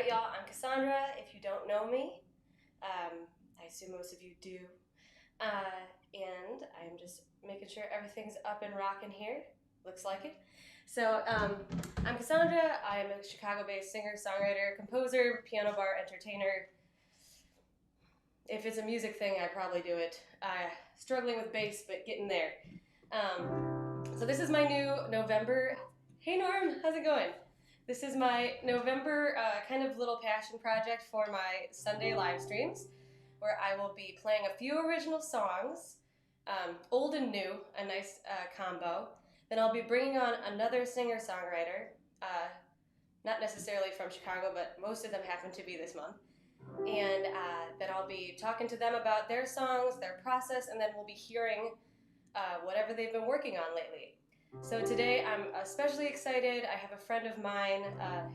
Alright y'all, I'm Cassandra, if you don't know me. I assume most of you do. And I'm just making sure everything's up and rocking here. Looks like it. So, I'm Cassandra. I'm a Chicago-based singer, songwriter, composer, piano bar entertainer. If it's a music thing, I probably do it. Struggling with bass, but getting there. So this is my new November. Hey Norm, how's it going? This is my November kind of little passion project for my Sunday live streams, where I will be playing a few original songs, old and new, a nice combo. Then I'll be bringing on another singer-songwriter, not necessarily from Chicago, but most of them happen to be this month. And then I'll be talking to them about their songs, their process, and then we'll be hearing whatever they've been working on lately. So today I'm especially excited. I have a friend of mine,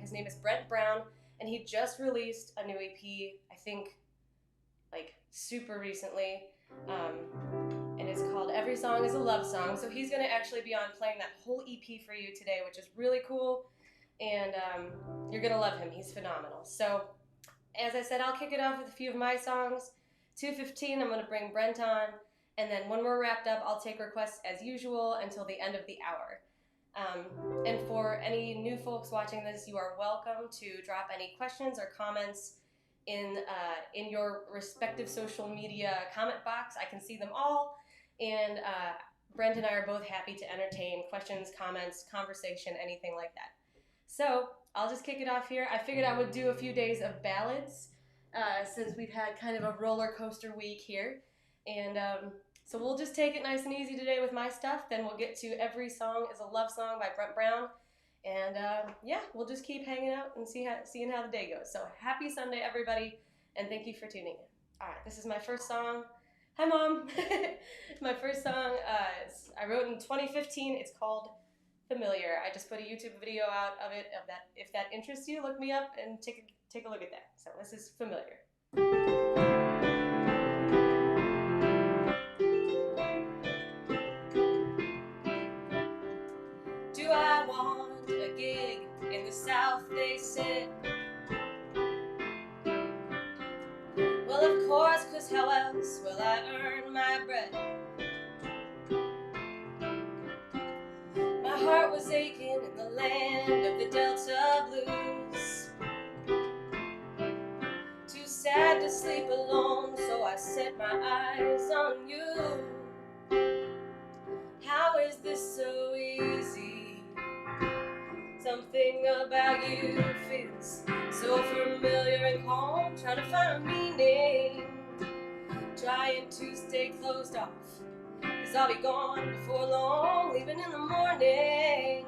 his name is Brent Brown, and he just released a new EP, I think like super recently, and it's called Every Song is a Love Song. So he's gonna actually be on playing that whole EP for you today, which is really cool, and you're gonna love him. He's phenomenal. So as I said, I'll kick it off with a few of my songs. 2:15, I'm gonna bring Brent on. And then when we're wrapped up, I'll take requests as usual until the end of the hour. And for any new folks watching this, you are welcome to drop any questions or comments in your respective social media comment box. I can see them all. And Brent and I are both happy to entertain questions, comments, conversation, anything like that. So I'll just kick it off here. I figured I would do a few days of ballads since we've had kind of a roller coaster week here. And so we'll just take it nice and easy today with my stuff. Then we'll get to Every Song is a Love Song by Brent Brown. And yeah, we'll just keep hanging out and seeing how the day goes. So happy Sunday, everybody, and thank you for tuning in. All right, this is my first song. Hi, Mom. My first song, I wrote in 2015. It's called Familiar. I just put a YouTube video out of it. If that interests you, look me up and take a look at that. So this is Familiar. Do I want a gig in the South, they said. Well, of course, 'cause how else will I earn my bread? My heart was aching in the land of the Delta Blues. Too sad to sleep alone, so I set my eyes on you. How is this so easy? Something about you feels so familiar and calm, trying to find a meaning, trying to stay closed off, 'cause I'll be gone before long, leaving in the morning.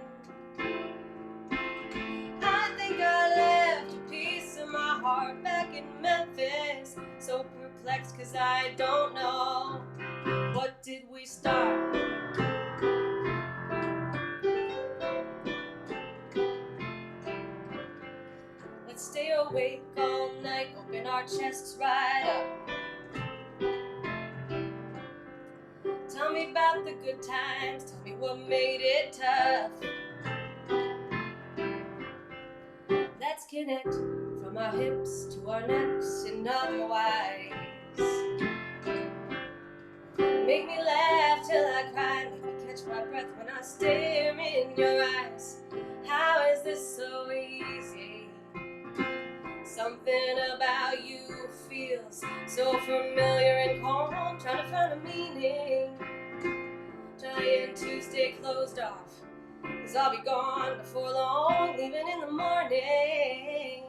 I think I left a piece of my heart back in Memphis, so perplexed 'cause I don't know, what did we start? Let's stay awake all night, open our chests right up. Tell me about the good times, tell me what made it tough. Let's connect from our hips to our necks in other ways. Make me laugh till I cry, make me catch my breath when I stare in your eyes. How is this so easy? Something about you feels so familiar and calm, trying to find a meaning, trying to stay closed off, 'cause I'll be gone before long, leaving in the morning.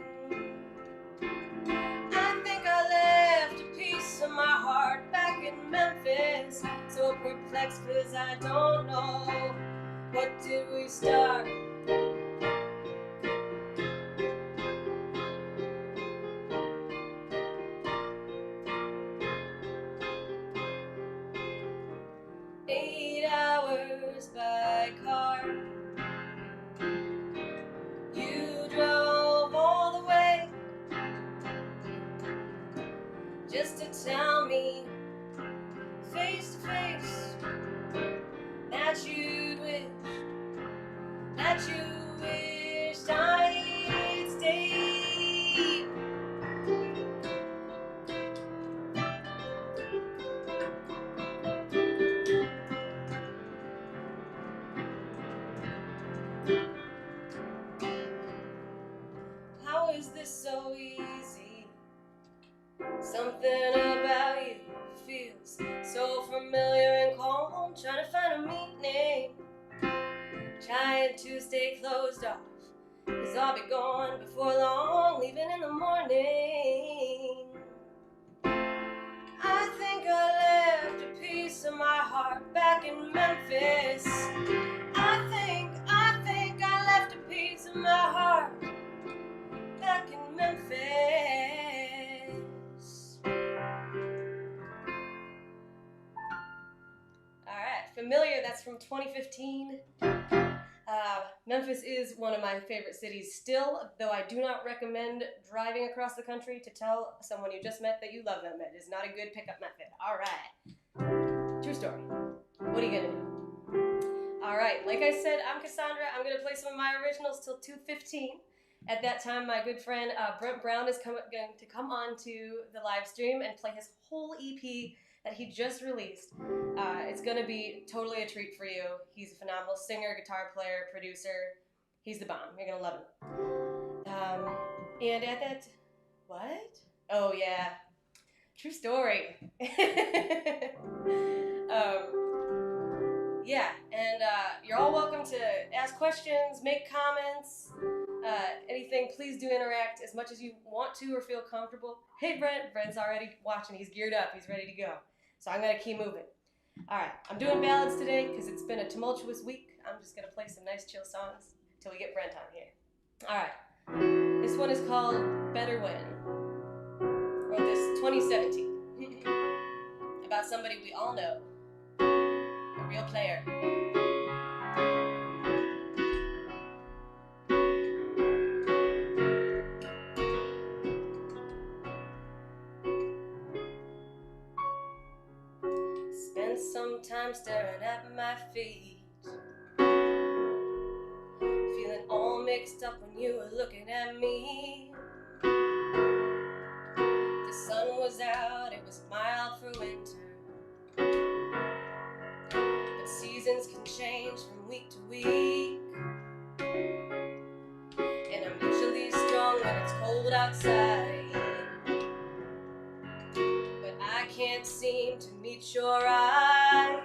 I think I left a piece of my heart back in Memphis, so perplexed 'cause I don't know, what did we start? By car, you drove all the way just to tell me face to face that you'd wished I'd stayed. is this so easy? Something about you feels so familiar and calm. Trying to find a meaning, trying to stay closed off, 'cause I'll be gone before long, leaving in the morning. I think I left a piece of my heart back in Memphis. I think I left a piece of my heart back in Memphis. Alright, Familiar, that's from 2015. Memphis is one of my favorite cities still, though I do not recommend driving across the country to tell someone you just met that you love them. It is not a good pickup method. Alright. True story. What are you gonna do? Alright, like I said, I'm Cassandra. I'm gonna play some of my originals till 2:15. At that time, my good friend Brent Brown is going to come on to the live stream and play his whole EP that he just released. It's going to be totally a treat for you. He's a phenomenal singer, guitar player, producer. He's the bomb. You're going to love him. And at that... What? Oh, yeah. True story. Yeah, and you're all welcome to ask questions, make comments, anything. Please do interact as much as you want to or feel comfortable. Hey, Brent's already watching. He's geared up. He's ready to go. So I'm going to keep moving. All right, I'm doing ballads today because it's been a tumultuous week. I'm just going to play some nice chill songs until we get Brent on here. All right, this one is called Better When. Wrote this 2017 about somebody we all know, a real player. Spent some time staring at my feet, feeling all mixed up when you were looking at me. The sun was out, it was mild for winter, but seasons can change from week to week. And I'm usually strong when it's cold outside, but I can't seem to meet your eyes.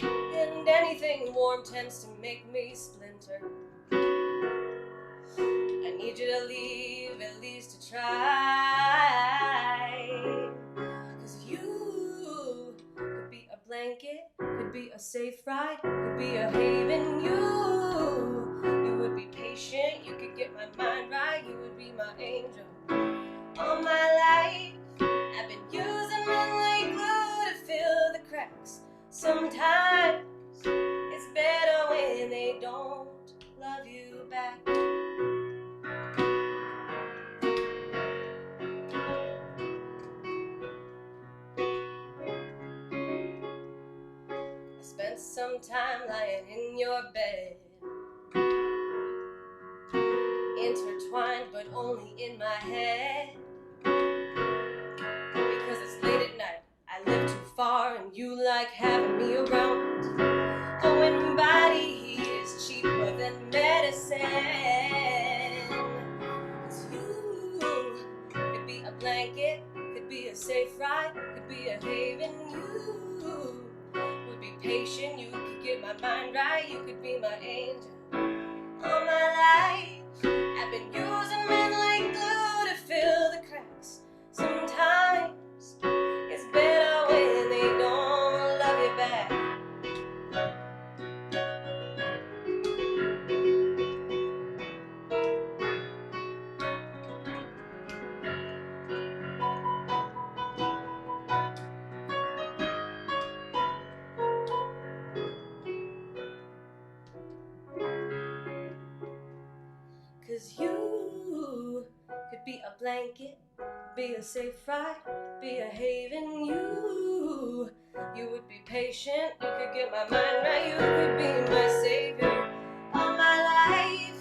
And anything warm tends to make me splinter. I need you to leave, at least to try. 'Cause you could be a blanket, could be a safe ride, could be a haven. You would be patient, you could get my mind right, you would be my angel. All my life I've been using men like glue to fill the cracks. Sometimes it's better when they don't love you back. I spent some time lying in your bed, intertwined but only in my head. Because it's late at night, I live too far and you like having me around. Oh, and body is cheaper than medicine. 'Cause you could be a blanket, could be a safe ride, could be a haven. You would be patient, you could get my mind right, you could be my angel. All my life I've been using men like glue to fill the cracks. Sometimes it's better when they don't love you back. 'Cause you could be a blanket, be a safe ride, be a haven. You would be patient, you could get my mind right, you could be my savior. All my life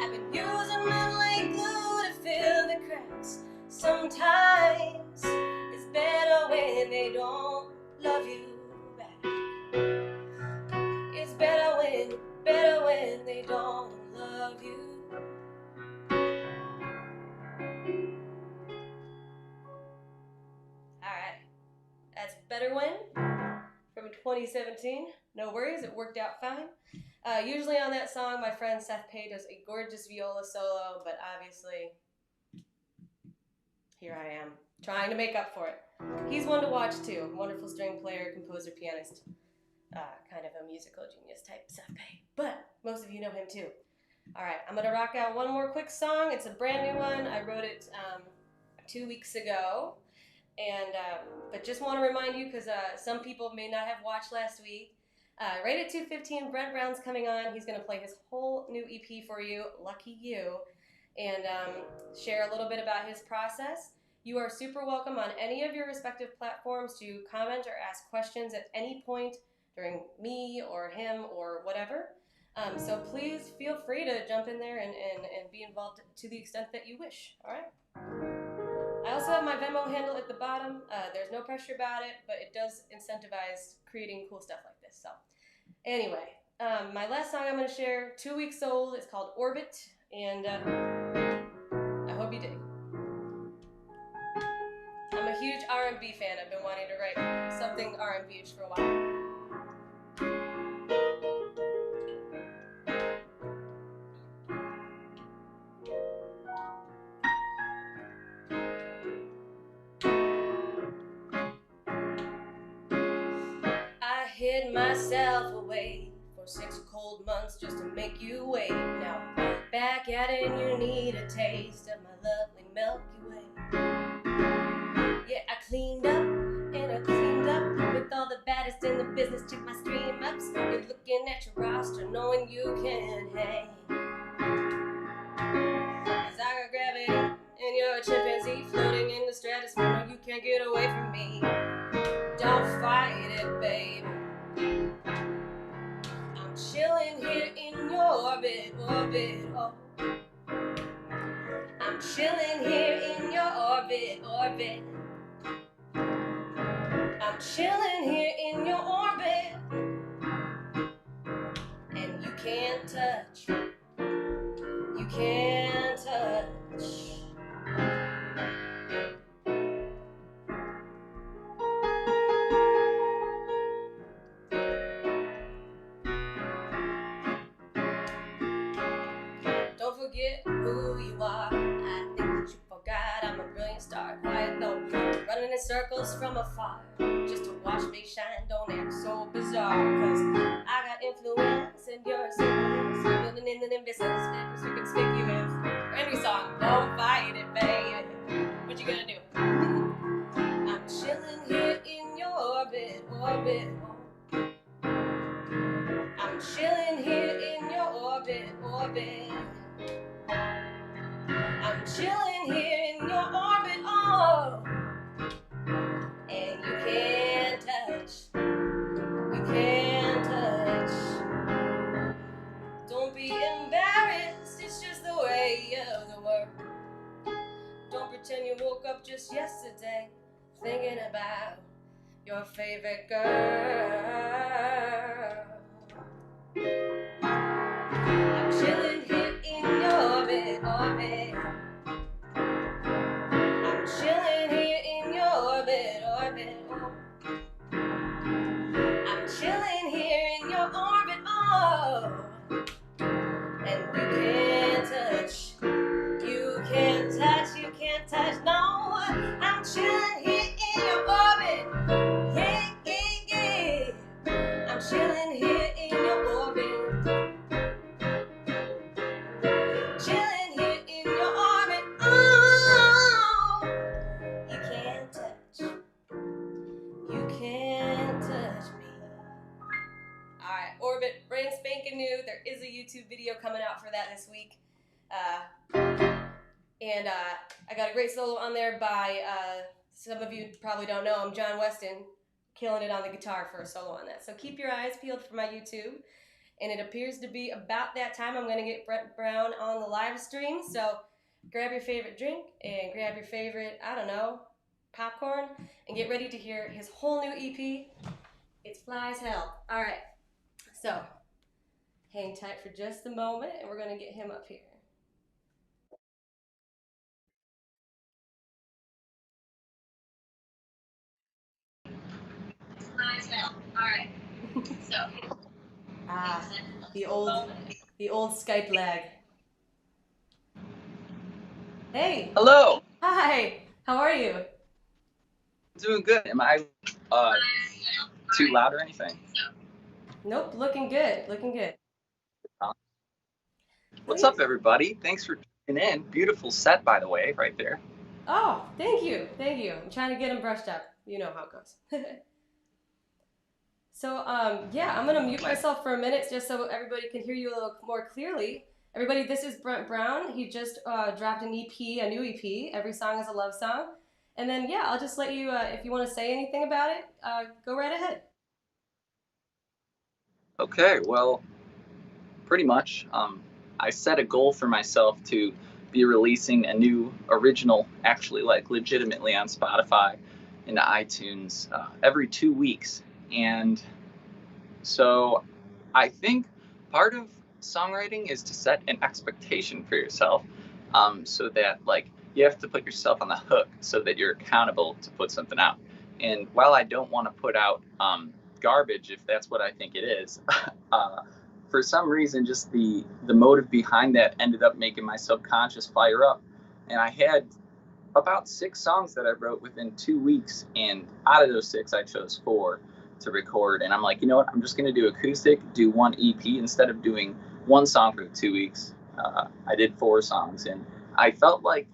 I've been using men like glue to fill the cracks. Sometimes it's better when they don't love you back. It's better when they don't love you. Better When from 2017. No worries, it worked out fine. Usually on that song, my friend Seth Pay does a gorgeous viola solo, but obviously, here I am, trying to make up for it. He's one to watch too. Wonderful string player, composer, pianist. Kind of a musical genius type, Seth Pay. But most of you know him too. All right, I'm gonna rock out one more quick song. It's a brand new one. I wrote it 2 weeks ago. And but just want to remind you, because some people may not have watched last week, right at 2:15, Brent Brown's coming on. He's going to play his whole new EP for you, Lucky You, and share a little bit about his process. You are super welcome on any of your respective platforms to comment or ask questions at any point during me or him or whatever. So please feel free to jump in there and be involved to the extent that you wish, all right? I also have my Venmo handle at the bottom. There's no pressure about it, but it does incentivize creating cool stuff like this. So anyway, my last song I'm going to share, 2 weeks old, it's called Orbit, and I hope you dig. I'm a huge R&B fan. I've been wanting to write something R&B-ish for a while. I hid myself away for 6 cold months just to make you wait. Now back at it and you need a taste of my lovely Milky Way. Yeah, I cleaned up and I cleaned up with all the baddest in the business. Check my stream ups. You're looking at your roster knowing you can hang. 'Cause I got gravity and you're a chimpanzee floating in the stratosphere. No, you can't get away from me. Don't fight it, baby. I'm chilling here in your orbit, orbit, oh. I'm chilling here in your orbit, orbit. I'm chilling here in your orbit. And you can't touch. You can't touch. Don't forget who you are. I think that you forgot I'm a brilliant star. Quiet though, running in circles from afar just to watch me shine. Don't act so bizarre, 'cause I got influence and you're a influence. Living in the nimbus of this Mr. Conspicuous. Brand new song, don't fight it, baby. What you gonna do? I'm chilling here in your orbit, orbit. I'm chilling here in your orbit, orbit. I'm chilling here in your orbit, oh. And you can't touch. You can't touch. Don't be embarrassed, it's just the way of the world. Don't pretend you woke up just yesterday thinking about your favorite girl. I'm chilling here in your orbit, orbit. I'm chilling here in your orbit, orbit, oh. I'm chilling here in your orbit, oh. And you can't touch. You can't touch, you can't touch, no. I'm chilling here in your orbit. Yeah, yeah, yeah. I'm chilling here in your orbit. Chilling here in your orbit, oh. You can't touch. You can't touch me. Alright, Orbit, brand spanking new. There is a YouTube video coming out for that this week. And I got a great solo on there by, some of you probably don't know him, John Weston, killing it on the guitar for a solo on that. So keep your eyes peeled for my YouTube. And it appears to be about that time I'm going to get Brent Brown on the live stream. So grab your favorite drink and grab your favorite, I don't know, popcorn, and get ready to hear his whole new EP. It's fly as hell. All right, so hang tight for just a moment, and we're going to get him up here. Ah, the old Skype lag. Hey, Hello. hi. How are you? Doing good. Am I uh, too loud or anything? Nope, looking good. Looking good. What's up, Nice. everybody? Thanks for tuning in. Beautiful set, by the way, right there. Oh, thank you. Thank you. I'm trying to get them brushed up. You know how it goes. So, yeah, I'm gonna mute myself for a minute just so everybody can hear you a little more clearly. Everybody, this is Brent Brown. He just dropped an EP, a new EP. Every song is a love song. And then, yeah, I'll just let you, if you want to say anything about it, go right ahead. Okay, well, pretty much. I set a goal for myself to be releasing a new original, actually, like legitimately on Spotify into iTunes every 2 weeks. And so I think part of songwriting is to set an expectation for yourself, so that like you have to put yourself on the hook so that you're accountable to put something out. And while I don't want to put out garbage, if that's what I think it is, for some reason, just the motive behind that ended up making my subconscious fire up. And I had about 6 songs that I wrote within 2 weeks, and out of those 6, I chose 4 to record. And I'm like, you know what? I'm just gonna do acoustic, do one EP instead of doing one song for 2 weeks. I did 4 songs, and I felt like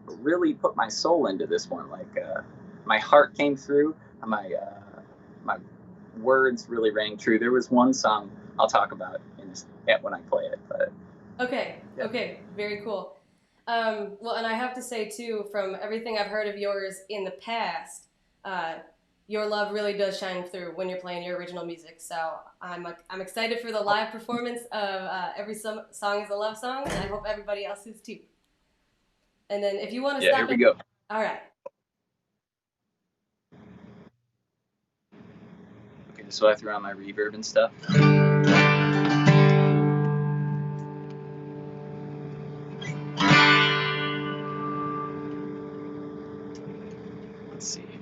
really put my soul into this one. Like my heart came through, my words really rang true. There was one song I'll talk about when I play it, but Okay, yeah. okay, very cool. Well, and I have to say too, from everything I've heard of yours in the past, uh, your love really does shine through when you're playing your original music. So I'm excited for the live performance of every song is a love song, and I hope everybody else is too. And then if you want to Yeah, here stop we it, go. all right. Okay, so I threw on my reverb and stuff. Let's see here.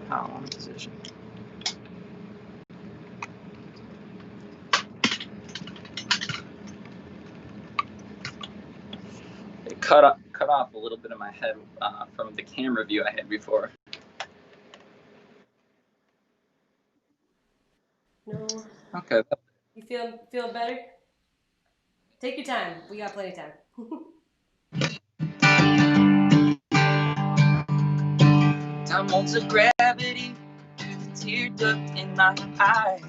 How I'm in position. It cut off a little bit of my head from the camera view I had before. No, Okay. you feel better? Take your time. We got plenty of time. Time holds a gravity to the tear duct in my eyes.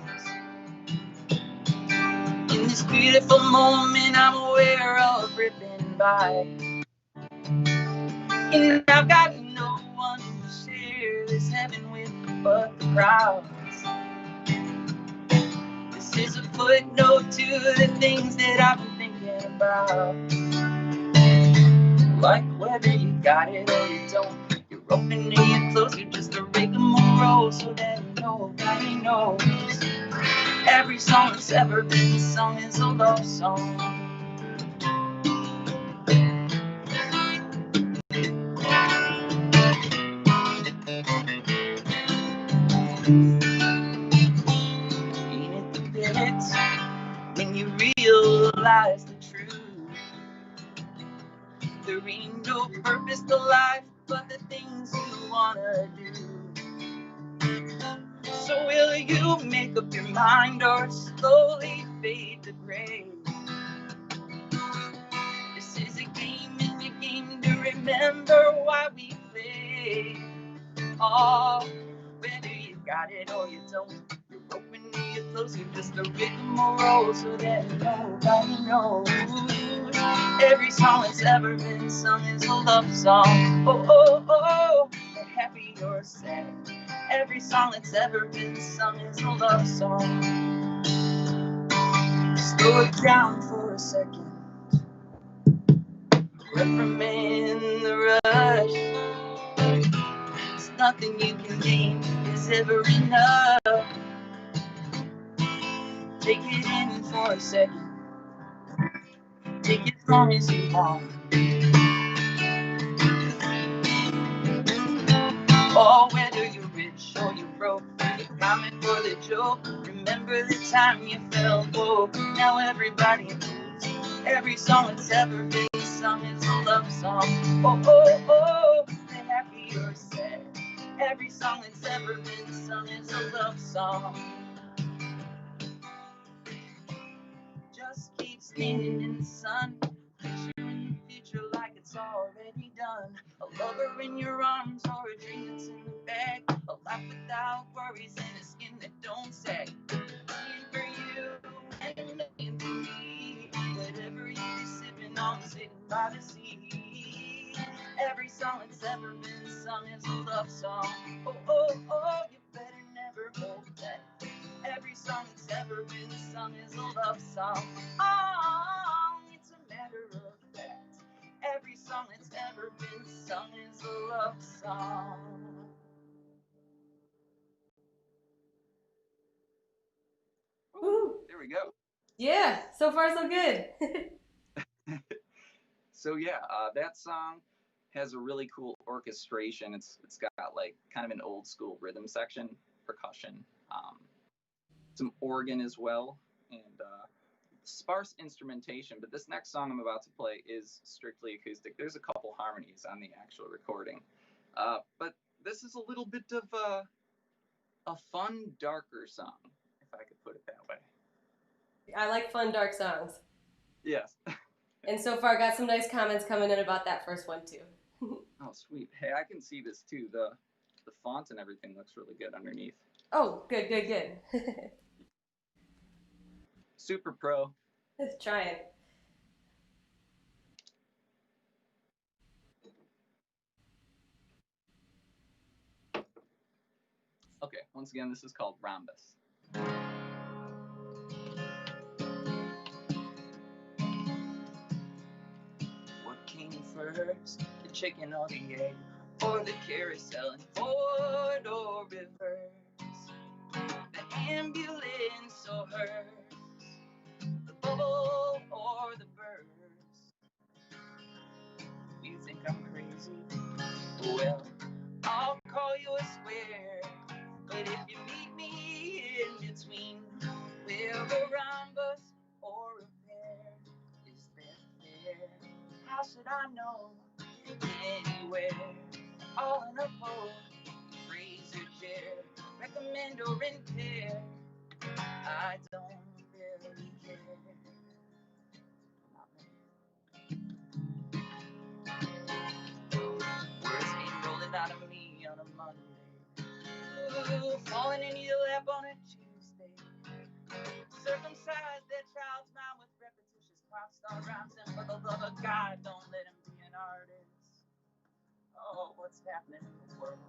In this beautiful moment, I'm aware of ripping by. And I've got no one to share this heaven with but the crowds. This is a footnote to the things that I've been thinking about. Like whether you got it or you don't, you're open and you're close, you're just a rigmarole, so that nobody knows. Every song that's ever been sung is a love song. Ain't it the bits when you realize the truth? There ain't no purpose to life but the things you wanna do. So will you make up your mind or slowly fade to gray? This is a game and a game to remember why we play. Oh, whether you got it or you don't, you're open or you're close, you're just a rigmarole, so that nobody knows. Every song that's ever been sung is a love song. Oh, oh, oh, happy or sad. Every song that's ever been sung is a love song. Slow it down for a second. Reprimand the rush. It's nothing you can gain is ever enough. Take it in for a second. Take it as long as you want. Or whether you're rich or you're broke, show. Remember the time you felt low. Now everybody knows every song that's ever been sung is a love song. Oh, oh, oh, the happy or sad. Every song that's ever been sung is a love song. Just keep standing in the sun, picturing the future like it's already done. A lover in your arms or a dream that's in the bag. A life without worries and a skin that don't sag. Praying for you and praying for me. Whatever you be sipping on, sitting by the sea. Every song that's ever been sung is a love song. Oh, oh, oh, you better never hold back. Every song that's ever been sung is a love song. Oh, it's a matter of fact. Every song that's ever been sung is a love song. Woo. There we go. Yeah, so far so good. So yeah, that song has a really cool orchestration. It's got like kind of an old school rhythm section, percussion, some organ as well, and sparse instrumentation. But this next song I'm about to play is strictly acoustic. There's a couple harmonies on the actual recording, but this is a little bit of a fun, darker song, if I could put it that way. I like fun, dark songs. Yes. And so far, got some nice comments coming in about that first one, too. Oh, sweet. Hey, I can see this, too. The font and everything looks really good underneath. Oh, good, good, good. Super pro. Let's try it. Okay, once again, this is called Rhombus. What came first, the chicken or the egg, or the carousel in forward or reverse? The ambulance or hearse, the bubble or the burst? You think I'm crazy? Well, I'll call you a square. But if you meet me in between, we're a rhombus or a pair. Is that fair? How should I know? Anywhere, all in a boat, razor chair, recommend or impair. I don't really care. Words came rolling out of me on a Monday. Ooh, falling into your lap on a Tuesday. Circumcise that child's mind with repetitious pop star rhymes, and for the love of God, don't let him be an artist. Oh, what's happening in the world?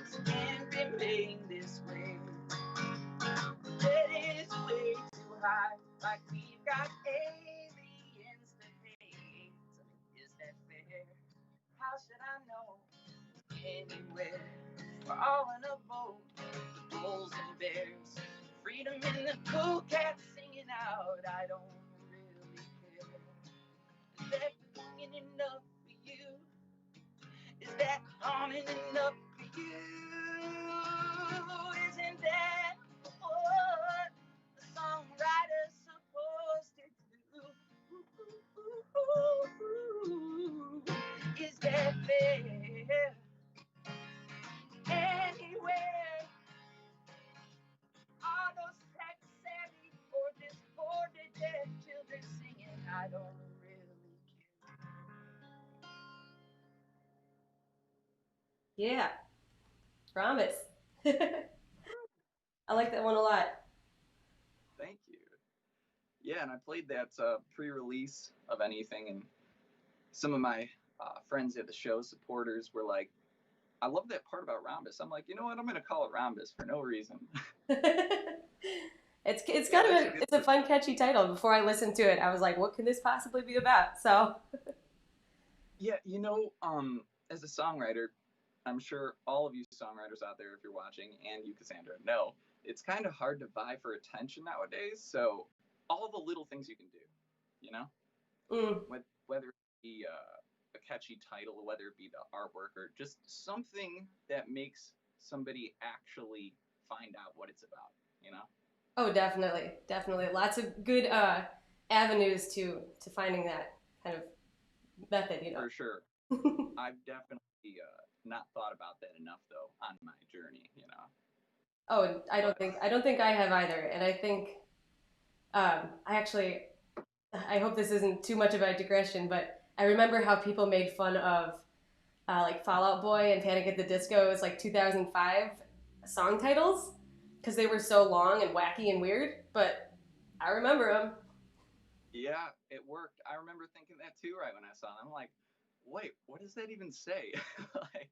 This can't remain this way. That is way too high, like we've got aliens to pay. Is that fair? How should I know? Anywhere, we're all in a boat, the bulls and bears, freedom in the cool cats singing out. I don't really care. Is that singing enough for you? Is that harming enough for you? Isn't that what the songwriter's supposed to do? Is that fair? Anywhere, are those tech savvy or just bored to death children singing? I don't really care. Yeah, promise. I like that one a lot. Thank you. Yeah, and I played that pre-release of anything, and some of my friends at the show, supporters, were like, I love that part about Rhombus. I'm like, you know what? I'm going to call it Rhombus for no reason. It's kind of it's a fun, catchy title. Before I listened to it, I was like, what can this possibly be about? So Yeah, you know, as a songwriter, I'm sure all of you songwriters out there, if you're watching, and you, Cassandra, know it's kind of hard to vie for attention nowadays. So all the little things you can do, you know, whether it be a catchy title, whether it be the artwork, or just something that makes somebody actually find out what it's about, you know? Oh, definitely, definitely. Lots of good avenues to finding that kind of method, you know. For sure. I've definitely not thought about that enough though on my journey, you know. Oh, But I don't think I have either, and I think I actually I hope this isn't too much of a digression, but I remember how people made fun of like Fall Out Boy and Panic at the Disco's like 2005 song titles because they were so long and wacky and weird. But I remember them. yeah, it worked. I remember thinking that too right when I saw it. I'm like, wait, what does that even say? Like,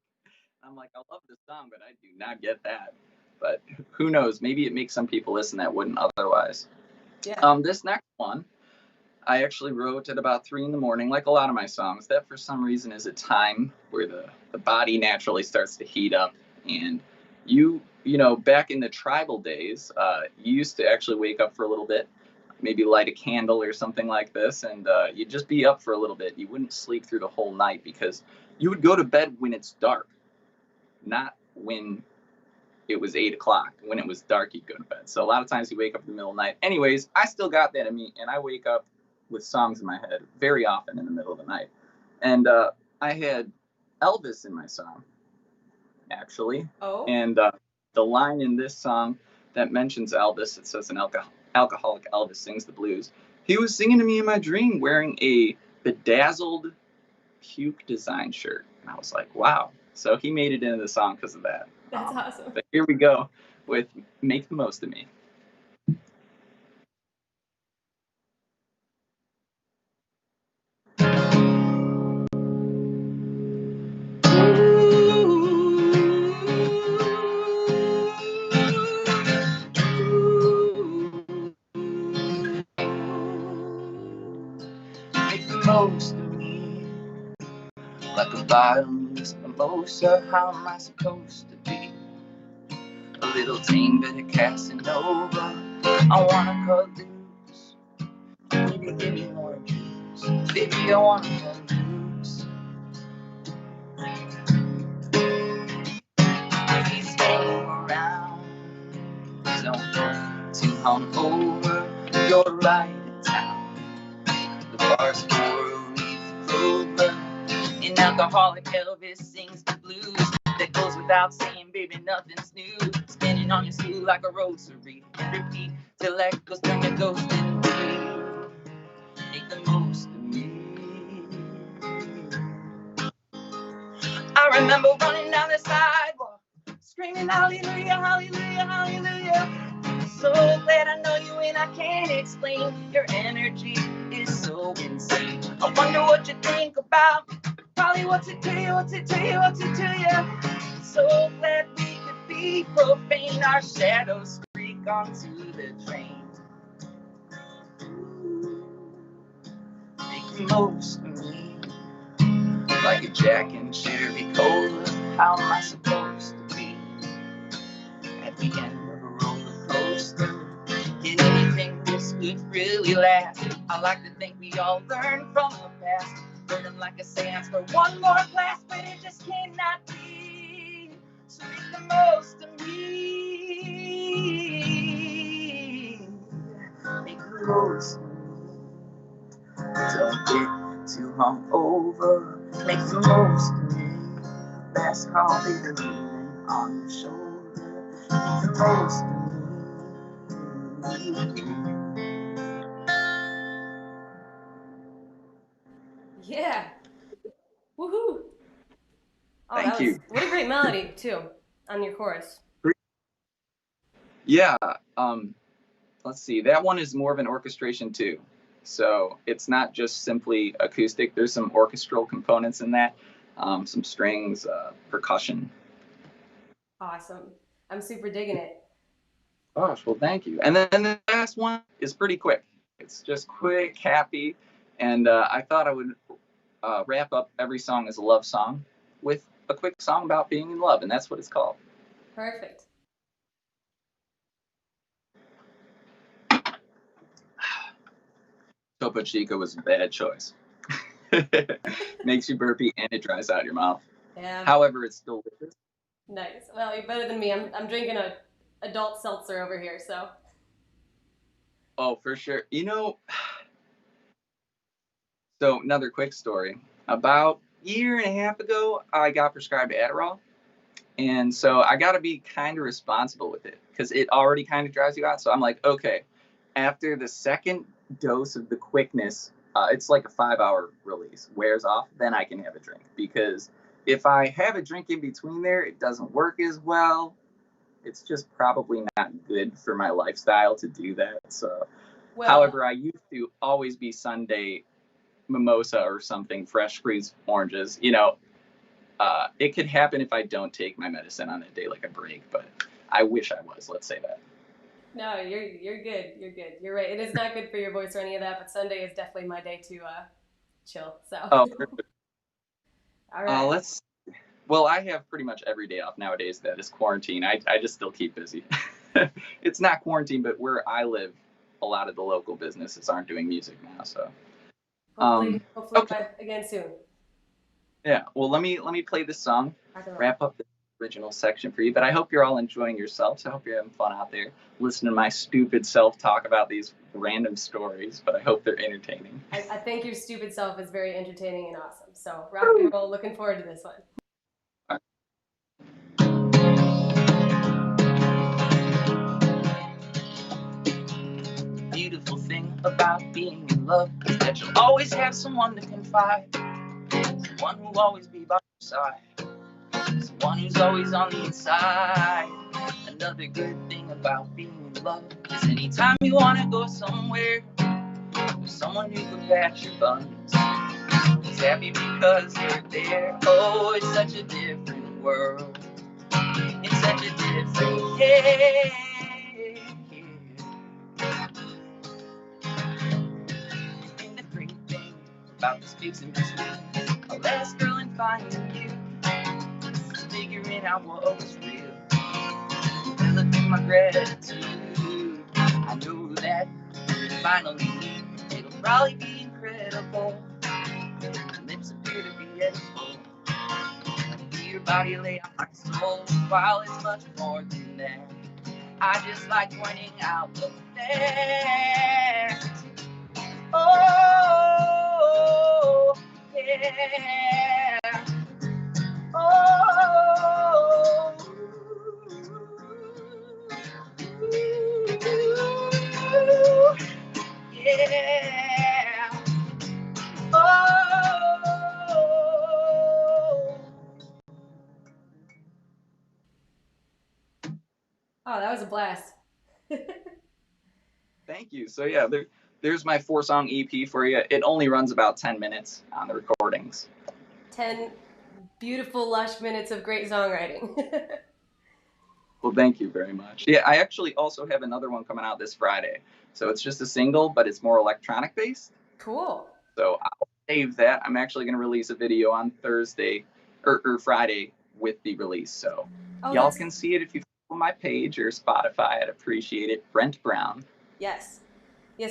I'm like, I love this song, but I do not get that. But who knows? Maybe it makes some people listen that wouldn't otherwise. Yeah, This next one, I actually wrote at about 3 in the morning, like a lot of my songs. That for some reason is a time where the body naturally starts to heat up. And you know, back in the tribal days, you used to actually wake up for a little bit, maybe light a candle or something like this, and you'd just be up for a little bit. You wouldn't sleep through the whole night because you would go to bed when it's dark, not when it was 8 o'clock. When it was dark, you'd go to bed. So a lot of times you wake up in the middle of the night. Anyways, I still got that in me, and I wake up with songs in my head very often in the middle of the night. And I had Elvis in my song, actually. oh, And the line in this song that mentions Elvis, it says an alcoholic Elvis sings the blues. He was singing to me in my dream wearing a bedazzled puke design shirt. And I was like, wow. So he made it into the song because of that. that's awesome. But here we go with Make the Most of Me. Make the most of me, like a bottomless mimosa. How am I supposed to be? A little tame but a Casanova. I wanna cut loose. Baby, give me more juice. Baby, I wanna cut loose. Please hang around. Don't get too hungover. You're right in town. The bar's for a wreath of clover. An alcoholic Elvis sings the blues. That goes without saying, baby, nothing's new. Spinning on your stool like a rosary. Repeat till echoes turn to ghost and blue. Make the most of me. I remember running down the sidewalk, screaming hallelujah, hallelujah, hallelujah. So glad I know you and I can't explain. Your energy is so insane. I wonder what you think about. Probably what's it to you, what's it to you, what's it to you. So glad we could be profane. Our shadows creak onto the train. Make the most of me, like a Jack and Cherry Cola. How am I supposed to be at the end of a roller coaster? Did anything this could really last? I like to think we all learn from the past. Burning like a seance for one more glass, but it just cannot be. So make the most of me. Make the most of me. Don't get too hungover. Make the most of me. Last call, baby, leaning on your shoulder. Make the most of me. Yeah, woohoo! Oh, Thank you. what a great melody too on your chorus. Yeah. Let's see. That one is more of an orchestration too. So it's not just simply acoustic. There's some orchestral components in that, some strings, percussion. Awesome. I'm super digging it. Gosh, well, thank you. And then the last one is pretty quick. It's just quick, happy, and I thought I would wrap up every song as a love song with a quick song about being in love, and that's what it's called. Perfect. Topo Chico was a bad choice. Makes you burpy and it dries out your mouth. Yeah. However, it's delicious. Nice. Well, you're better than me. I'm drinking a adult seltzer over here. So. Oh, for sure. So another quick story. About a year and a half ago, I got prescribed Adderall. And so I got to be kind of responsible with it because it already kind of drives you out. So I'm like, okay, after the second dose of the quickness, it's like a 5-hour release, wears off, then I can have a drink. Because if I have a drink in between there, it doesn't work as well. It's just probably not good for my lifestyle to do that. So, however, I used to always be Sunday mimosa or something, fresh squeezed oranges. It could happen if I don't take my medicine on a day like a break, but I wish I was. Let's say that. No, you're good. You're good. You're right. It is not good for your voice or any of that, but Sunday is definitely my day to chill. So. Oh, perfect. All right. Well, I have pretty much every day off nowadays that is quarantine. I just still keep busy. It's not quarantine, but where I live, a lot of the local businesses aren't doing music now. So hopefully okay. again soon. Yeah. Well, let me play this song, wrap up the original section for you. But I hope you're all enjoying yourselves. I hope you're having fun out there listening to my stupid self talk about these random stories. But I hope they're entertaining. I think your stupid self is very entertaining and awesome. So rock and roll. Looking forward to this one. Beautiful thing about being in love is that you'll always have someone to confide, someone who'll always be by your side, someone who's always on the inside. Another good thing about being in love is anytime you want to go somewhere, there's someone who can patch your buns. He's happy because you're there. Oh, it's such a different world. It's such a different yeah. And the great thing about the space in between, a last girl and finding you, figuring out what was real, developing my gratitude. I know that when we finally meet, it'll probably be incredible. Your lips appear to be edible. Your body lay on my soul, while it's much more than that. I just like pointing out the fact. Oh, yeah. Oh, yeah. Oh, that was a blast. Thank you. So yeah, there's my 4-song EP for you. It only runs about 10 minutes on the recordings. 10 beautiful, lush minutes of great songwriting. Well, thank you very much. Yeah, I actually also have another one coming out this Friday. So it's just a single, but it's more electronic based. Cool. So I'll save that. I'm actually going to release a video on Thursday or Friday with the release. So y'all can see it if you follow my page or Spotify. I'd appreciate it. Brent Brown. Yes. Do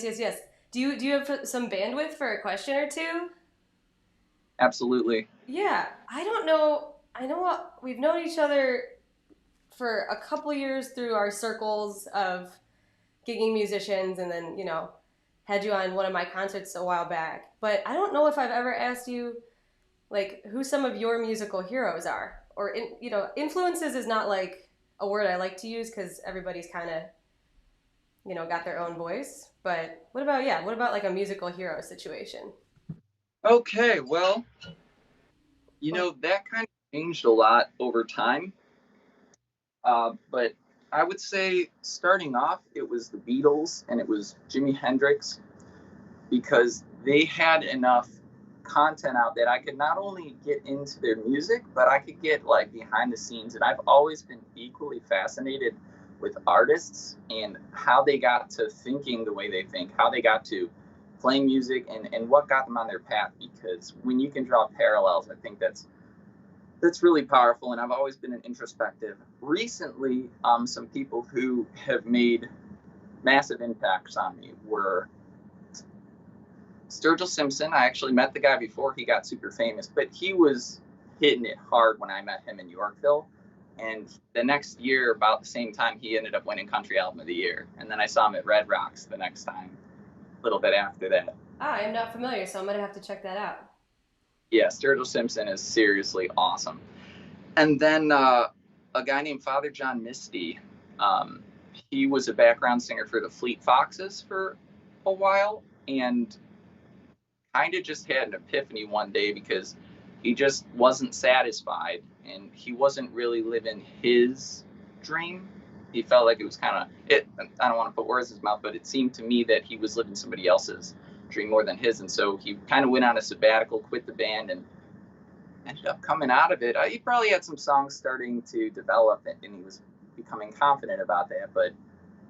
you have some bandwidth for a question or two? Absolutely. Yeah, I don't know. I know we've known each other for a couple years through our circles of gigging musicians, and then had you on one of my concerts a while back. But I don't know if I've ever asked you like who some of your musical heroes are, or influences is not like a word I like to use because everybody's kind of got their own voice. But what about like a musical hero situation? Okay, well, that kind of changed a lot over time. But I would say starting off, it was the Beatles and it was Jimi Hendrix, because they had enough content out that I could not only get into their music, but I could get like behind the scenes. And I've always been equally fascinated with artists and how they got to thinking the way they think, how they got to playing music, and what got them on their path. Because when you can draw parallels, I think that's really powerful. And I've always been an introspective. Recently, some people who have made massive impacts on me were Sturgill Simpson. I actually met the guy before he got super famous, but he was hitting it hard when I met him in Yorkville. And the next year, about the same time, he ended up winning Country Album of the Year. And then I saw him at Red Rocks the next time, a little bit after that. I am not familiar, so I'm going to have to check that out. Yeah, Sturgill Simpson is seriously awesome. And then a guy named Father John Misty, he was a background singer for the Fleet Foxes for a while, and kind of just had an epiphany one day because he just wasn't satisfied and he wasn't really living his dream. He felt like it was kind of it. I don't want to put words in his mouth, but it seemed to me that he was living somebody else's dream more than his. And so he kind of went on a sabbatical, quit the band, and ended up coming out of it. He probably had some songs starting to develop, and he was becoming confident about that. But,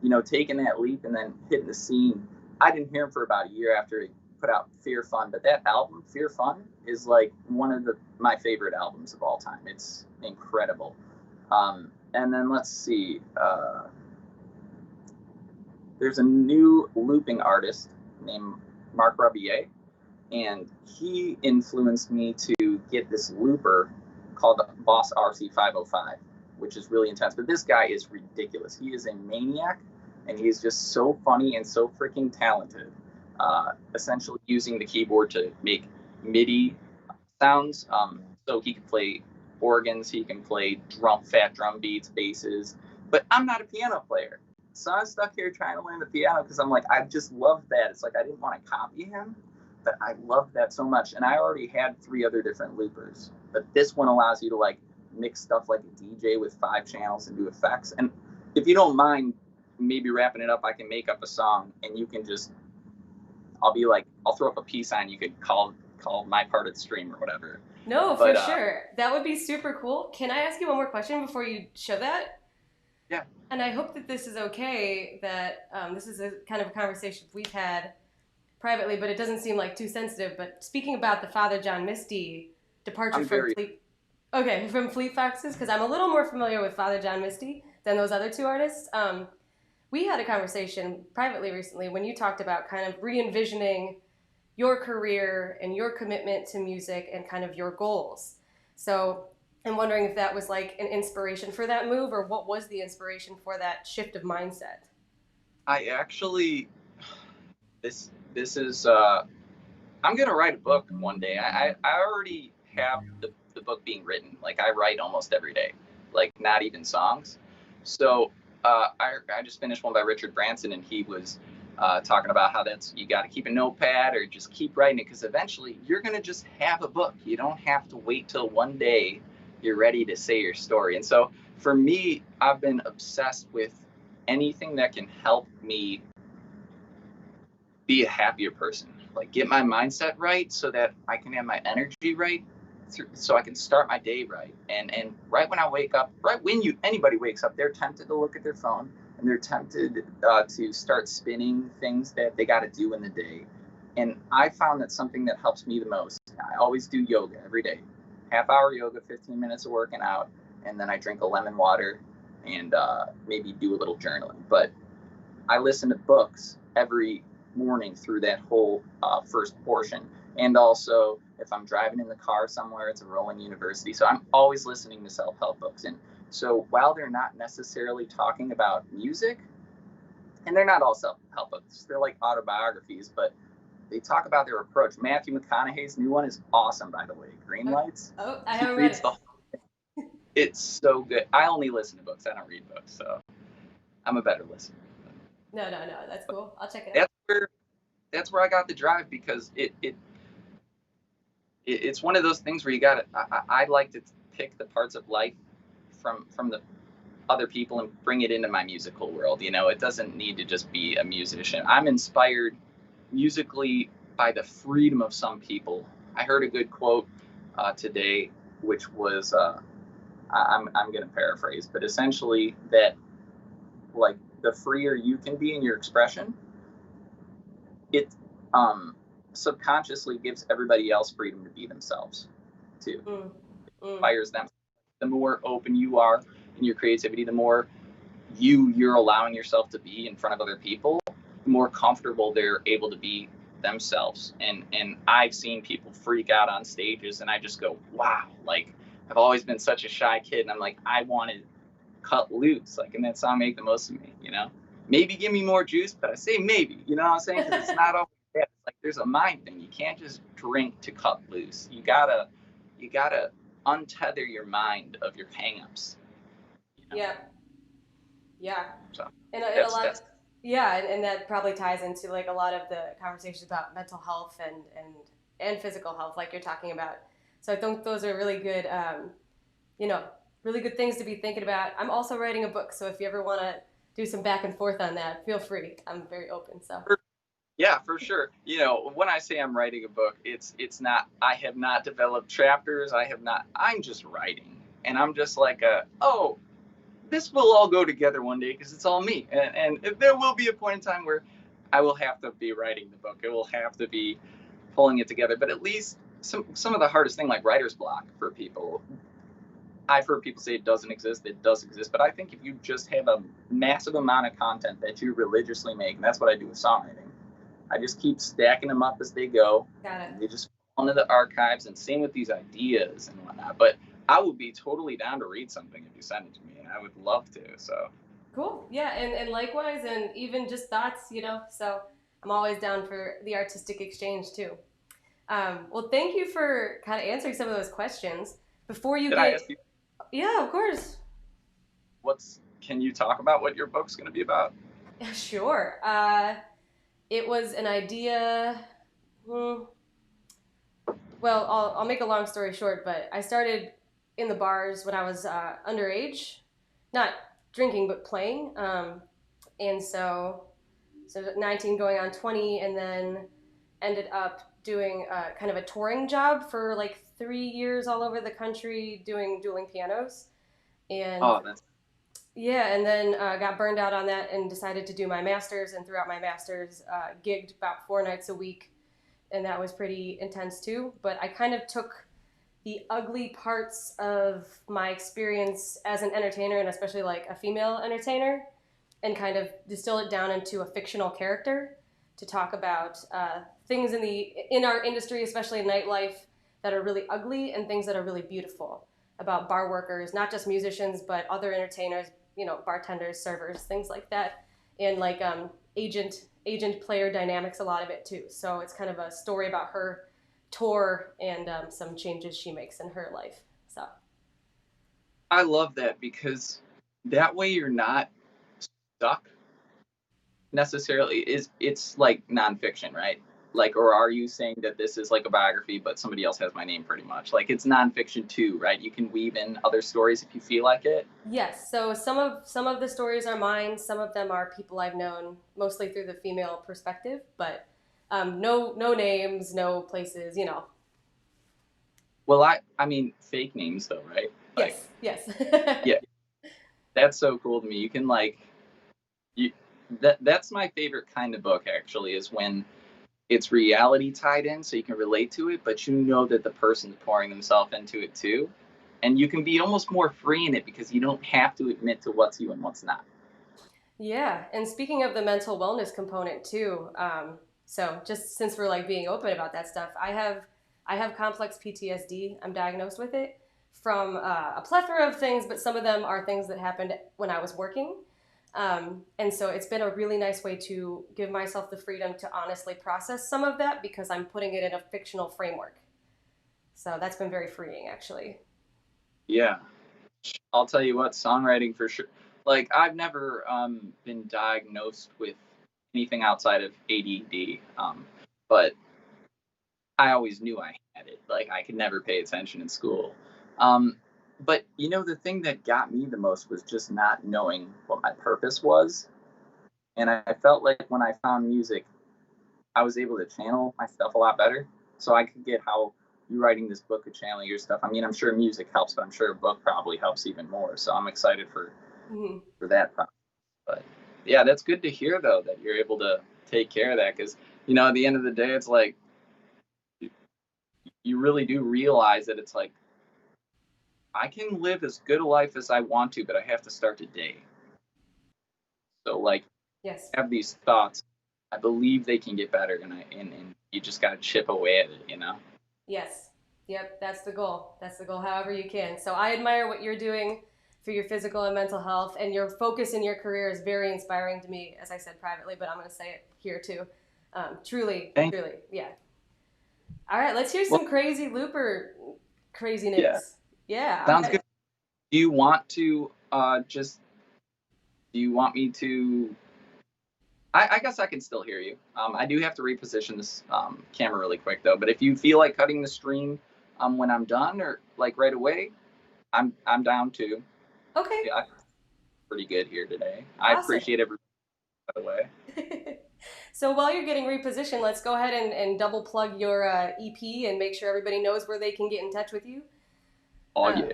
you know, taking that leap and then hitting the scene, I didn't hear him for about a year after he put out Fear Fun. But that album, Fear Fun, is like one of my favorite albums of all time. It's incredible. And then let's see. There's a new looping artist named Mark Rabier, and he influenced me to get this looper called the Boss RC505, which is really intense. But this guy is ridiculous. He is a maniac, and he's just so funny and so freaking talented. Essentially using the keyboard to make MIDI sounds. So he can play organs, he can play fat drum beats, basses. But I'm not a piano player. So I'm stuck here trying to learn the piano because I'm like, I just love that. It's like I didn't want to copy him, but I loved that so much. And I already had 3 other different loopers. But this one allows you to like mix stuff like a DJ with 5 channels and do effects. And if you don't mind maybe wrapping it up, I can make up a song and you can just, I'll throw up a peace sign. You could call my part of the stream or whatever. No, for sure. That would be super cool. Can I ask you one more question before you show that? Yeah. And I hope that this is okay, that this is a kind of a conversation we've had privately, but it doesn't seem like too sensitive. But speaking about the Father John Misty departure from Fleet Foxes, because I'm a little more familiar with Father John Misty than those other 2 artists. We had a conversation privately recently when you talked about kind of re-envisioning your career and your commitment to music and kind of your goals. So I'm wondering if that was like an inspiration for that move, or what was the inspiration for that shift of mindset? I actually, this is, I'm going to write a book one day. I already have the book being written. Like I write almost every day, like not even songs. So I just finished one by Richard Branson, and he was talking about how you got to keep a notepad or just keep writing it, because eventually you're going to just have a book. You don't have to wait till one day you're ready to say your story. And so for me, I've been obsessed with anything that can help me be a happier person, like get my mindset right so that I can have my energy right, so I can start my day right. And right when I wake up, right when anybody wakes up, they're tempted to look at their phone, and they're tempted to start spinning things that they got to do in the day. And I found that something that helps me the most, I always do yoga every day, half-hour yoga, 15 minutes of working out, and then I drink a lemon water and maybe do a little journaling. But I listen to books every morning through that whole first portion. And also, if I'm driving in the car somewhere, it's a rolling university. So I'm always listening to self-help books. And so while they're not necessarily talking about music, and they're not all self-help books, they're like autobiographies, but they talk about their approach. Matthew McConaughey's new one is awesome, by the way. Green Lights. Oh, I haven't read it. It's so good. I only listen to books. I don't read books, so I'm a better listener. No, that's cool. I'll check it out. That's where I got the drive, because it's one of those things where you got to. I like to pick the parts of life from the other people and bring it into my musical world. You know, it doesn't need to just be a musician. I'm inspired musically by the freedom of some people. I heard a good quote today, which was I'm going to paraphrase, but essentially that, like, the freer you can be in your expression, it subconsciously gives everybody else freedom to be themselves too. It inspires them. The more open you are in your creativity, the more you're allowing yourself to be in front of other people, the more comfortable they're able to be themselves. And I've seen people freak out on stages, and I just go, wow, like I've always been such a shy kid, and I'm like, I want to cut loose, like in that song, Make the Most of Me, you know? Maybe give me more juice, but I say maybe, you know what I'm saying? Because it's not always that. It's like there's a mind thing. You can't just drink to cut loose. You gotta untether your mind of your hangups, you know? Yeah. Yeah. So And a that's lot, that's yeah, and that probably ties into like a lot of the conversations about mental health and physical health, like you're talking about. So I think those are really good, you know, really good things to be thinking about. I'm also writing a book, so if you ever want to do some back and forth on that, feel free. I'm very open. So yeah, for sure. You know, when I say I'm writing a book, it's not. I have not developed chapters. I have not. I'm just writing, and I'm just like oh, this will all go together one day because it's all me. And there will be a point in time where I will have to be writing the book. It will have to be pulling it together. But at least some of the hardest thing, like writer's block for people, I've heard people say it doesn't exist. It does exist. But I think if you just have a massive amount of content that you religiously make, and that's what I do with songwriting, I just keep stacking them up as they go. got it. They just fall into the archives, and same with these ideas and whatnot. But I would be totally down to read something if you send it to me. I would love to. So Cool. Yeah, and likewise, and even just thoughts, you know. So I'm always down for the artistic exchange too. Well, thank you for kind of answering some of those questions. Before you can I get, ask you, yeah, of course. can you talk about what your book's going to be about? Sure. It was an idea. hmm, Well, I'll make a long story short, but I started in the bars when I was underage, not drinking but playing, and so 19 going on 20, and then ended up doing kind of a touring job for like 3 years all over the country doing dueling pianos, and Oh, that's yeah, and then got burned out on that and decided to do my master's, and throughout my master's gigged about 4 nights a week, and that was pretty intense too. But I kind of took the ugly parts of my experience as an entertainer, and especially like a female entertainer, and kind of distill it down into a fictional character to talk about things in our industry, especially in nightlife, that are really ugly, and things that are really beautiful about bar workers, not just musicians, but other entertainers, you know, bartenders, servers, things like that, and like agent player dynamics, a lot of it too. So it's kind of a story about her tour and some changes she makes in her life. So I love that because that way you're not stuck necessarily. Is it's like nonfiction, right? Like, or are you saying that this is like a biography, but somebody else has my name pretty much? Like it's nonfiction too, right? You can weave in other stories if you feel like it. yes, so some of the stories are mine. Some of them are people I've known, mostly through the female perspective, but no names, no places. You know. Well, I mean fake names though, right? Like Yes, yes. yeah, that's so cool to me. You can like you that's my favorite kind of book actually is when it's reality tied in so you can relate to it, but you know that the person's pouring themselves into it too. And you can be almost more free in it because you don't have to admit to what's you and what's not. Yeah, and speaking of the mental wellness component too, so just since we're like being open about that stuff, I have complex PTSD. I'm diagnosed with it from a plethora of things, but some of them are things that happened when I was working. And so it's been a really nice way to give myself the freedom to honestly process some of that because I'm putting it in a fictional framework. So that's been very freeing, actually. Yeah. I'll tell you what, songwriting for sure. Like I've never been diagnosed with anything outside of ADD, but I always knew I had it. Like I could never pay attention in school. Um, but you know, the thing that got me the most was just not knowing what my purpose was. And I felt like when I found music, I was able to channel my stuff a lot better. So I could get how you writing this book could channel your stuff. I mean, I'm sure music helps, but I'm sure a book probably helps even more. So I'm excited Mm-hmm. for that process. But yeah, that's good to hear though that you're able to take care of that because you know at the end of the day, it's like you really do realize that it's like I can live as good a life as I want to, but I have to start today. So like Yes. have these thoughts. I believe they can get better, and you just got to chip away at it, you know. Yes. Yep, that's the goal. That's the goal, however you can. So I admire what you're doing for your physical and mental health, and your focus in your career is very inspiring to me, as I said privately, but I'm going to say it here too. Truly, Thank truly, yeah. All right, let's hear Well, some crazy looper yeah, craziness. Yeah, I'm sounds ready. good. Do you want to just? Do you want me to? I guess I can still hear you. I do have to reposition this camera really quick though. But if you feel like cutting the stream when I'm done or like right away, I'm down to. Okay, Yeah, pretty good here today. I awesome. appreciate everything, by the way. So while you're getting repositioned, let's go ahead and double plug your EP and make sure everybody knows where they can get in touch with you. Oh Uh, yeah.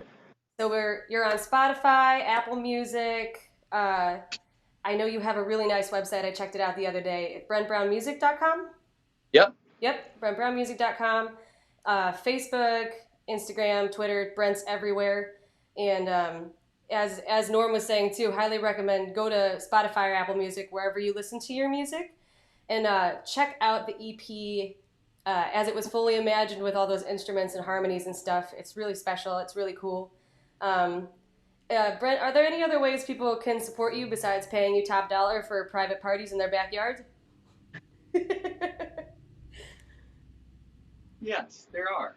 so you're on Spotify, Apple Music. I know you have a really nice website. I checked it out the other day. BrentBrownMusic.com. Yep. Yep, BrentBrownMusic.com. Facebook, Instagram, Twitter. Brent's everywhere. And as Norm was saying too, highly recommend go to Spotify or Apple Music wherever you listen to your music, and check out the EP as it was fully imagined with all those instruments and harmonies and stuff. It's really special. It's really cool. Um, Brent, are there any other ways people can support you besides paying you top dollar for private parties in their backyards? Yes, there are.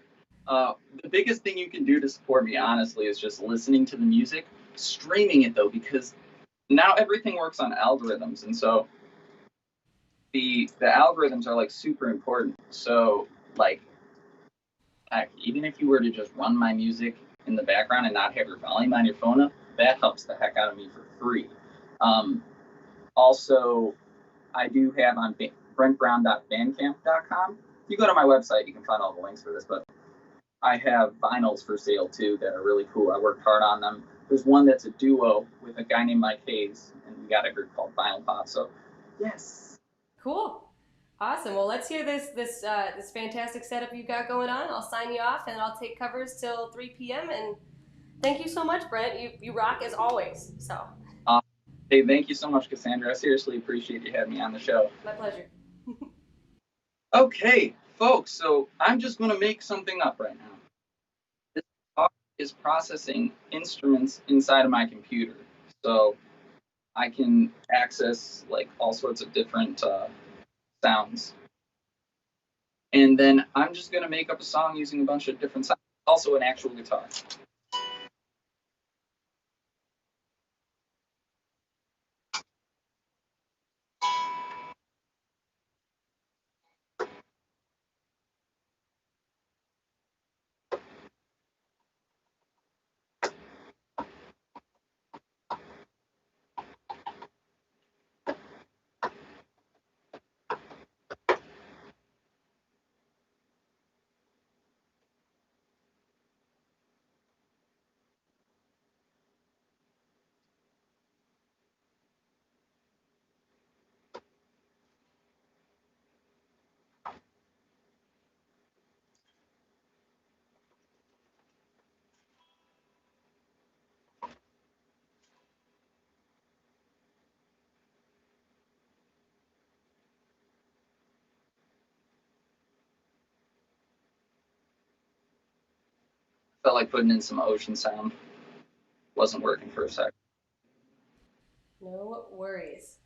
The biggest thing you can do to support me, honestly, is just listening to the music, streaming it though, because now everything works on algorithms, and so the algorithms are like super important. So like, even if you were to just run my music in the background and not have your volume on your phone up, that helps the heck out of me for free. Um, Also, I do have on brentbrown.bandcamp.com. If you go to my website, you can find all the links for this. But I have vinyls for sale too that are really cool. I worked hard on them. There's one that's a duo with a guy named Mike Hayes, and we got a group called Vinyl Pop. So, yes. Cool. Awesome. Well, let's hear this fantastic setup you've got going on. I'll sign you off, and I'll take covers till 3 p.m. And thank you so much, Brent. You rock as always. So, Uh, hey, thank you so much, Cassandra. I seriously appreciate you having me on the show. my pleasure. Okay, folks, so I'm just going to make something up right now. This talk is processing instruments inside of my computer. So I can access like all sorts of different sounds. And then I'm just going to make up a song using a bunch of different sounds. Also an actual guitar. Felt like putting in some ocean sound. Wasn't working for a sec. No worries.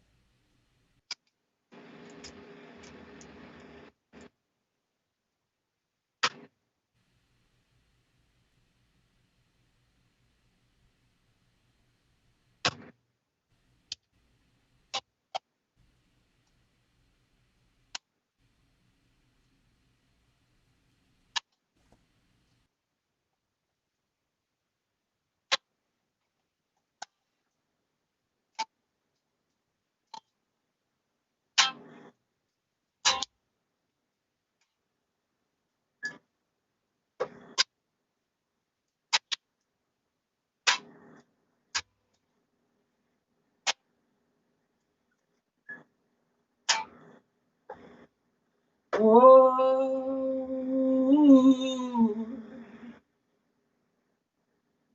Oh,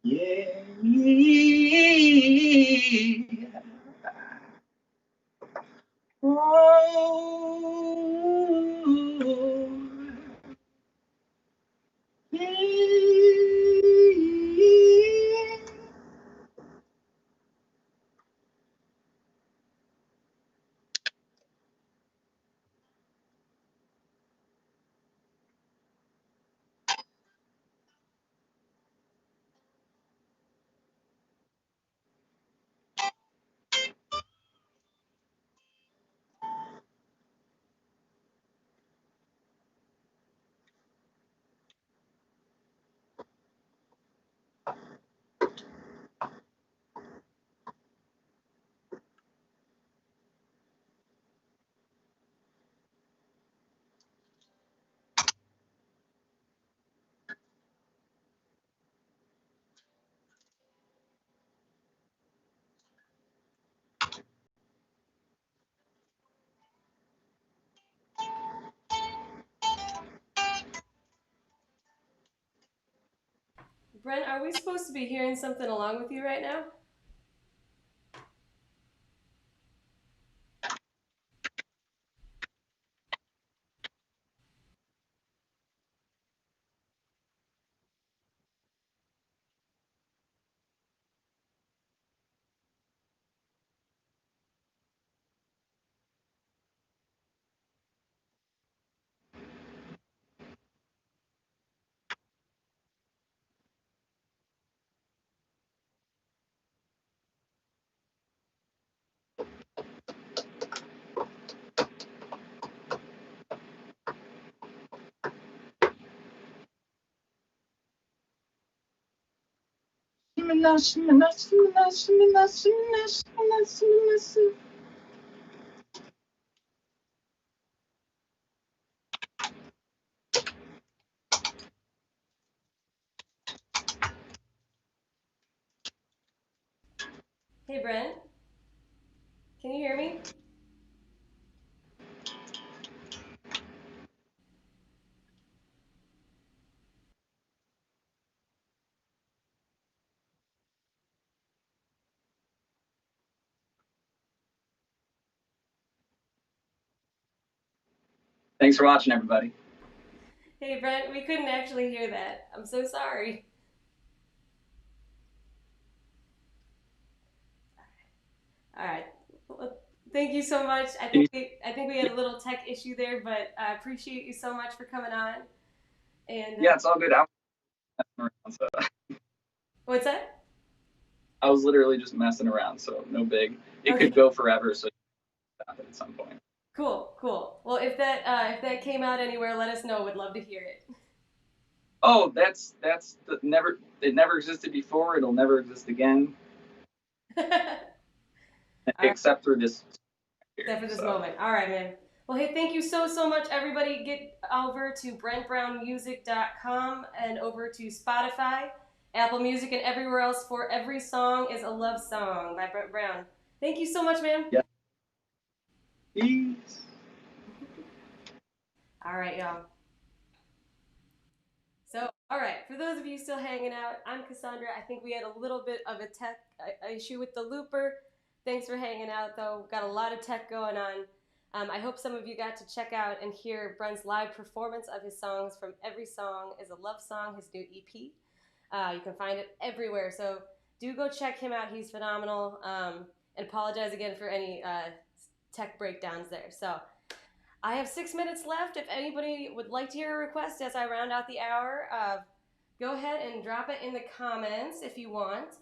yeah. Oh, Brent, are we supposed to be hearing something along with you right now? Hey, Brent, can you hear me? Thanks for watching, everybody. Hey, Brent, we couldn't actually hear that. I'm so sorry. All right. Well, thank you so much. I think we had a little tech issue there, but I appreciate you so much for coming on. And Yeah, it's all good. Around, so. What's that? I was literally just messing around, so no big. It Okay. could go forever, so stop it at some point. Cool, cool. Well, if that came out anywhere, let us know. We'd love to hear it. Oh, that's never. It never existed before. It'll never exist again. Except for this. Except for this moment. All right, man. Well, hey, thank you so much, everybody. Get over to BrentBrownMusic.com and over to Spotify, Apple Music, and everywhere else for Every Song is a Love Song by Brent Brown. Thank you so much, man. Yeah. Peace. All right, y'all. So, all right, for those of you still hanging out, I'm Cassandra. I think we had a little bit of a tech issue with the looper. Thanks for hanging out, though. Got a lot of tech going on. I hope some of you got to check out and hear Brent's live performance of his songs from Every Song is a Love Song, his new EP. You can find it everywhere, so do go check him out. He's phenomenal. And apologize again for any tech breakdowns there. So I have 6 minutes left. If anybody would like to hear a request as I round out the hour, go ahead and drop it in the comments if you want.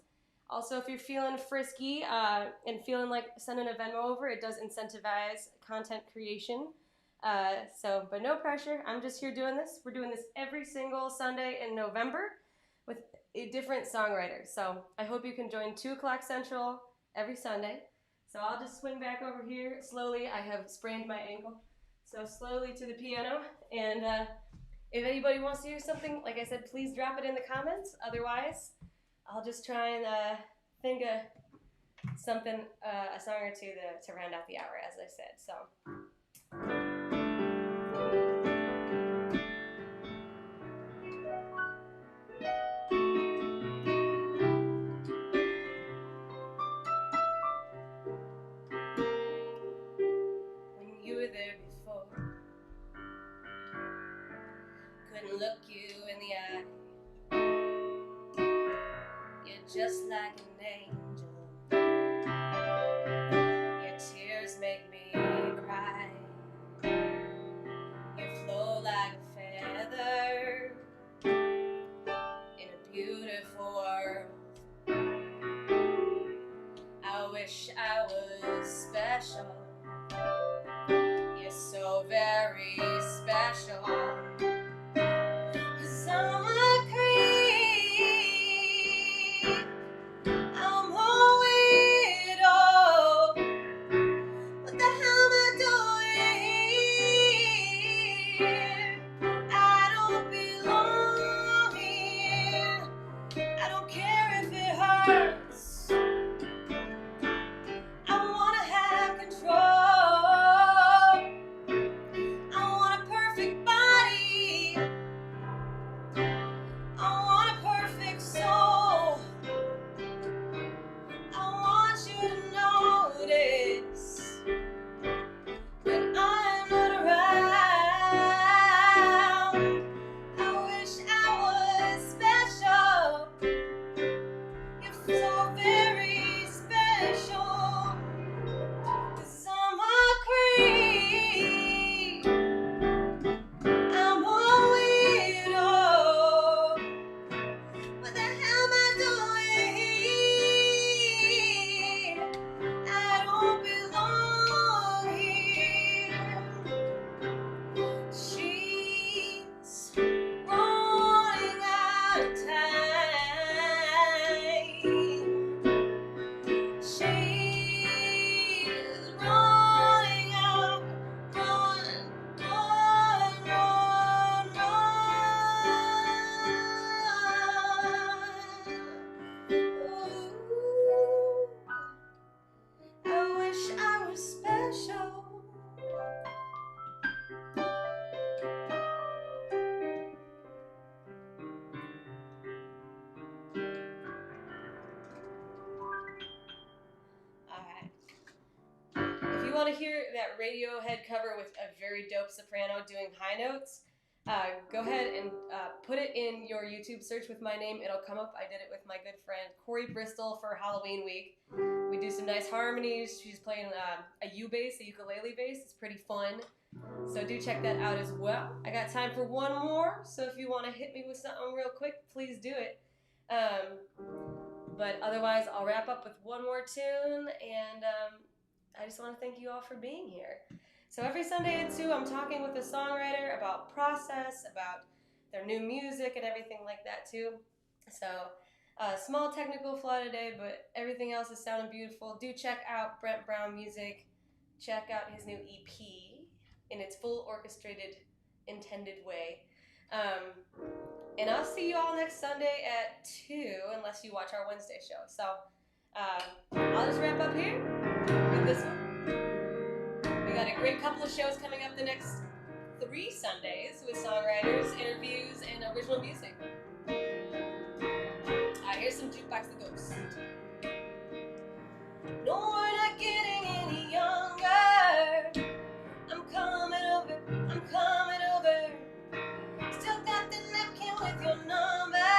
Also, if you're feeling frisky and feeling like sending a Venmo over, it does incentivize content creation. But no pressure. I'm just here doing this. We're doing this every single Sunday in November with a different songwriter. So I hope you can join 2 o'clock Central every Sunday. So I'll just swing back over here slowly. I have sprained my ankle. So slowly to the piano. And if anybody wants to hear something, like I said, please drop it in the comments. Otherwise, I'll just try and think of something, a song or two to round out the hour, as I said. So. When you were there before, couldn't look you in the eye. just like an angel. Your tears make me cry. You flow like a feather in a beautiful world. I wish I was special. You're so very special. 'Cause I'm a creep. I'm a weirdo. What the hell am I doing here? I don't belong here. I don't care if it hurts. I wanna have control. I want a perfect body. I want a perfect soul. I want you to notice when I'm not around. I wish I was special. You're so very special. 'Cause I'm a creep. I'm a weirdo. What the hell am I doing here? I don't belong here. She's running out of time. She's running out. Run, run, run, run. Ooh, I wish I was special. Alright. If you want to hear that Radiohead cover with a very dope soprano doing high notes, go ahead and put it in your YouTube search with my name. It'll come up. I did it with my good friend Corey Bristol for Halloween week. We do some nice harmonies. She's playing a U-bass, a ukulele bass. It's pretty fun. So do check that out as well. I got time for one more, so if you want to hit me with something real quick, please do it. But otherwise, I'll wrap up with one more tune, and I just want to thank you all for being here. So every Sunday at 2, I'm talking with a songwriter about process, about their new music and everything like that too. So small technical flaw today, but everything else is sounding beautiful. Do check out Brent Brown music. Check out his new EP in its full orchestrated, intended way. And I'll see you all next Sunday at 2, unless you watch our Wednesday show. So I'll just wrap up here with this one. We got a great couple of shows coming up the next 3 Sundays with songwriters, interviews, and original music. Here's some Jukebox the Ghost. No, we're not getting any younger. I'm coming over, I'm coming over. Still got the napkin with your number.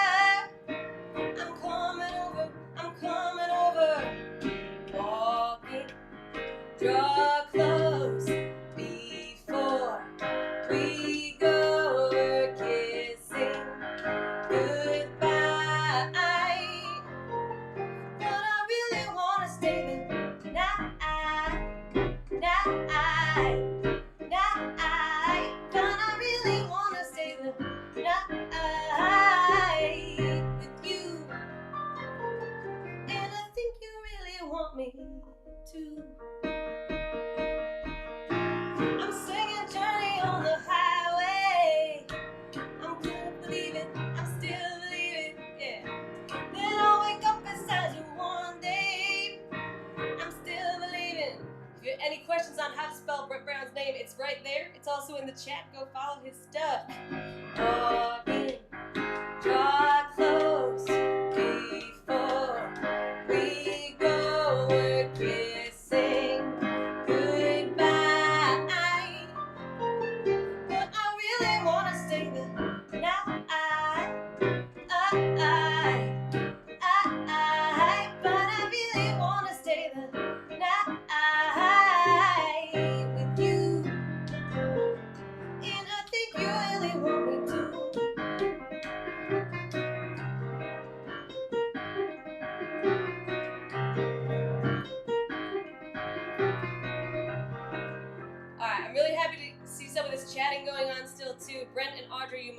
I'm coming over, I'm coming over. Walking, draw close before we go. We're kissing goodbye. But I really wanna stay the night. But I really wanna stay the night with you. And I think you really want me to. I'm singing Journey on the Highway. I'm gonna believe it, I'm still believing, yeah. Then I'll wake up beside you one day. I'm still believing. If you have any questions on how to spell Brent Brown's name, it's right there. It's also in the chat. Go follow his stuff. Walking, draw close before we go. We're kissing goodbye. But I really wanna stay the night.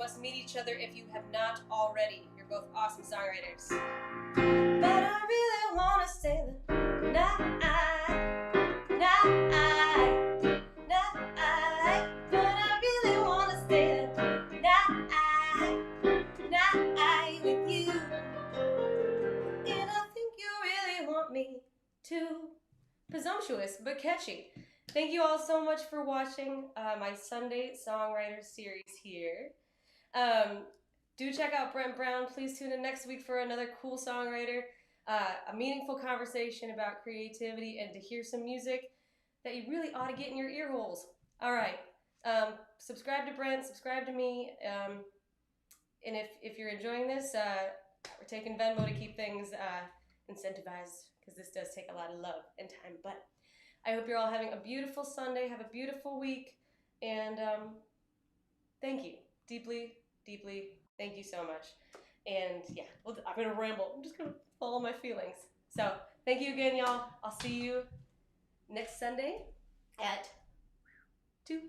us meet each other if you have not already. You're both awesome songwriters. But I really want to say that night, but I really want to say that night with you. And I think you really want me to. Presumptuous, but catchy. Thank you all so much for watching my Sunday Songwriter series here. Do check out Brent Brown. Please tune in next week for another cool songwriter, a meaningful conversation about creativity, and to hear some music that you really ought to get in your ear holes. All right. Subscribe to Brent, subscribe to me. And if you're enjoying this, we're taking Venmo to keep things incentivized, because this does take a lot of love and time. But I hope you're all having a beautiful Sunday. Have a beautiful week. And thank you. Deeply, deeply, thank you so much. And yeah, I'm going to ramble. I'm just going to follow my feelings. So thank you again, y'all. I'll see you next Sunday at 2.